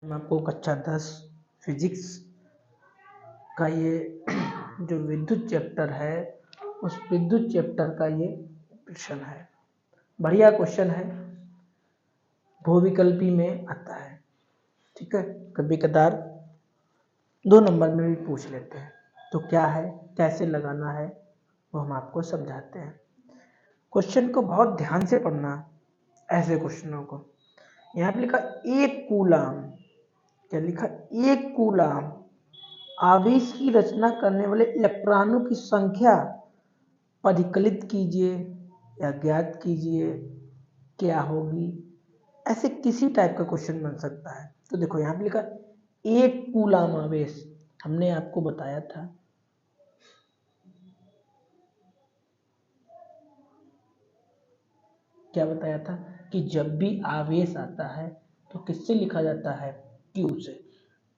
मैं आपको कक्षा 10 फिजिक्स का ये जो विद्युत चैप्टर है उस विद्युत चैप्टर का ये क्वेश्चन है। बढ़िया क्वेश्चन है, बहुविकल्पी में आता है। ठीक है, कभी कदार 2 नंबर में भी पूछ लेते हैं। तो क्या है, कैसे लगाना है, वो हम आपको समझाते हैं। क्वेश्चन को बहुत ध्यान से पढ़ना, ऐसे क्वेश्चनों को। यहाँ पे लिखा 1 कूलाम, क्या लिखा, 1 कूलाम आवेश की रचना करने वाले इलेक्ट्रॉनों की संख्या परिकलित कीजिए या ज्ञात कीजिए क्या होगी। ऐसे किसी टाइप का क्वेश्चन बन सकता है। तो देखो यहाँ पे लिखा 1 कूलाम आवेश, हमने आपको बताया था क्या बताया था कि जब भी आवेश आता है तो किससे लिखा जाता है, Q से।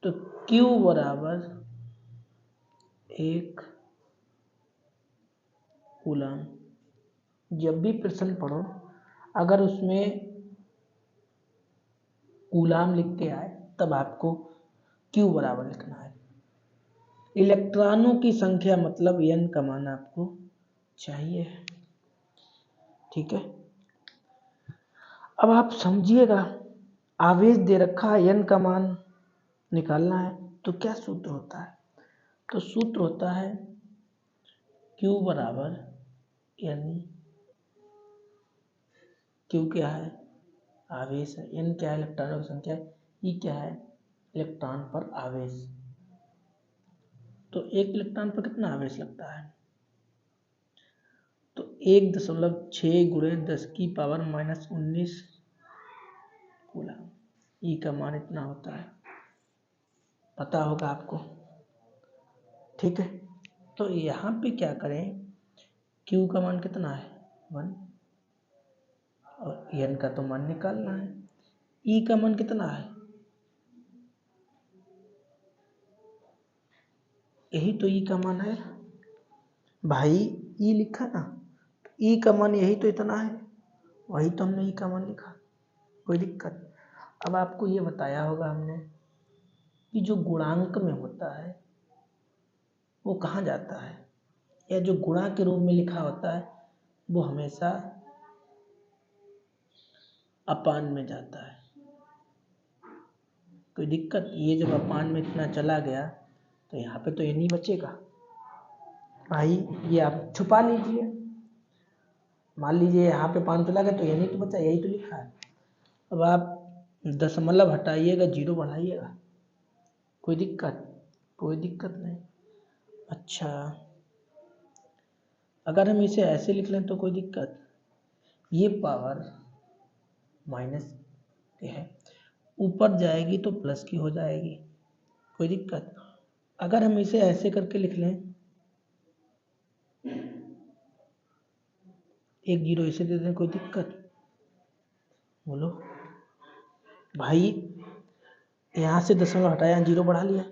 तो Q बराबर 1 कूलाम। जब भी प्रश्न पढ़ो, अगर उसमें कूलाम लिख के आए तब आपको Q बराबर लिखना है। इलेक्ट्रॉनों की संख्या मतलब N का मान आपको चाहिए। ठीक है, अब आप समझिएगा, आवेश दे रखा है, N का मान निकालना है तो क्या सूत्र होता है। तो सूत्र होता है Q बराबर N। Q क्या है, आवेश है। N क्या है, इलेक्ट्रॉनों की संख्या है। E क्या है, इलेक्ट्रॉन पर आवेश। तो 1 इलेक्ट्रॉन पर कितना आवेश लगता है, तो 1.6 गुणे 10 की पावर -19 कूलाम। ई का मान इतना होता है, पता होगा आपको। ठीक है, तो यहाँ पे क्या करें, Q का मान कितना है 1 और N का तो मान निकालना है। E का मान कितना है, यही तो E का मान है भाई, E लिखा ना, E का मान यही तो इतना है, वही तो हमने E का मान लिखा, कोई दिक्कत। अब आपको ये बताया होगा हमने कि जो गुणांक में होता है वो कहाँ जाता है, या जो गुणा के रूप में लिखा होता है वो हमेशा अपान में जाता है। कोई दिक्कत, ये जब अपान में इतना चला गया तो यहाँ पे तो ये नहीं बचेगा भाई, ये आप छुपा लीजिए। मान लीजिए यहाँ पे 5 चला गया तो ये नहीं तो बचा, यही तो लिखा है। अब आप दशमलव हटाइएगा, 0 बढ़ाइएगा, कोई दिक्कत, कोई दिक्कत नहीं। अच्छा, अगर हम इसे ऐसे लिख लें तो कोई दिक्कत, ये पावर माइनस के है, ऊपर जाएगी तो प्लस की हो जाएगी, कोई दिक्कत। अगर हम इसे ऐसे करके लिख लें, 1 0 इसे दे दें, कोई दिक्कत, बोलो भाई। यहाँ से दशमलव हटाया, 0 बढ़ा लिया,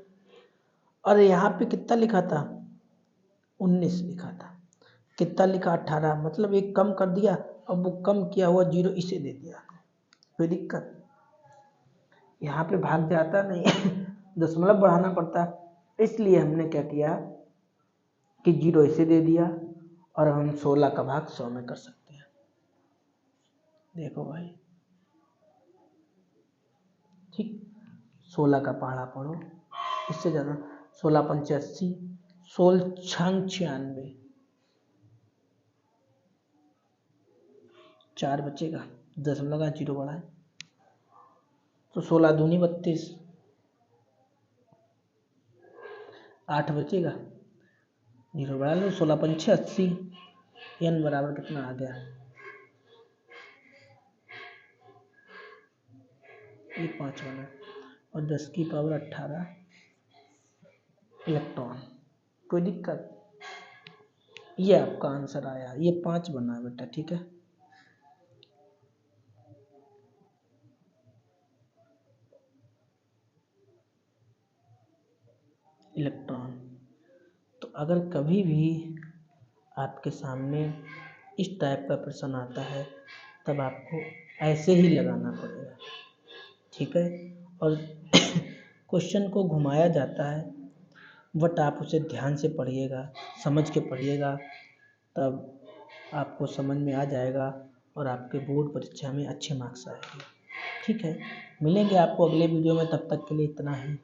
और यहाँ पे कितना लिखा था 19 लिखा था, कितना लिखा 18, मतलब एक कम कर दिया, अब वो कम किया हुआ 0 इसे दे दिया, कोई दिक्कत। यहाँ पे भाग जाता नहीं दशमलव बढ़ाना पड़ता, इसलिए हमने क्या किया कि 0 इसे दे दिया, और हम 16 का भाग 100 में कर सकते हैं। देखो भाई, ठीक, 16 का पहाड़ा पढ़ो, इससे ज़्यादा 16 पंचे 80, 16 छंग 96, 4 बचेगा, दशमलव का 0 बढ़ाए तो 16 दूनी 32, 8 बचेगा, 0 बढ़ा लो, 16 पंचे 80, N बराबर कितना आ गया, ये 5 बना, और 10 की पावर 18 इलेक्ट्रॉन, कोई दिक्कत। ये आपका आंसर आया, ये 5 बना बेटा, ठीक है। इलेक्ट्रॉन। तो अगर कभी भी आपके सामने इस टाइप का प्रश्न आता है तब आपको ऐसे ही लगाना पड़ेगा, ठीक है। और क्वेश्चन को घुमाया जाता है, बट आप उसे ध्यान से पढ़िएगा, समझ के पढ़िएगा, तब आपको समझ में आ जाएगा और आपके बोर्ड परीक्षा में अच्छे मार्क्स आएंगे। ठीक है, मिलेंगे आपको अगले वीडियो में, तब तक के लिए इतना ही।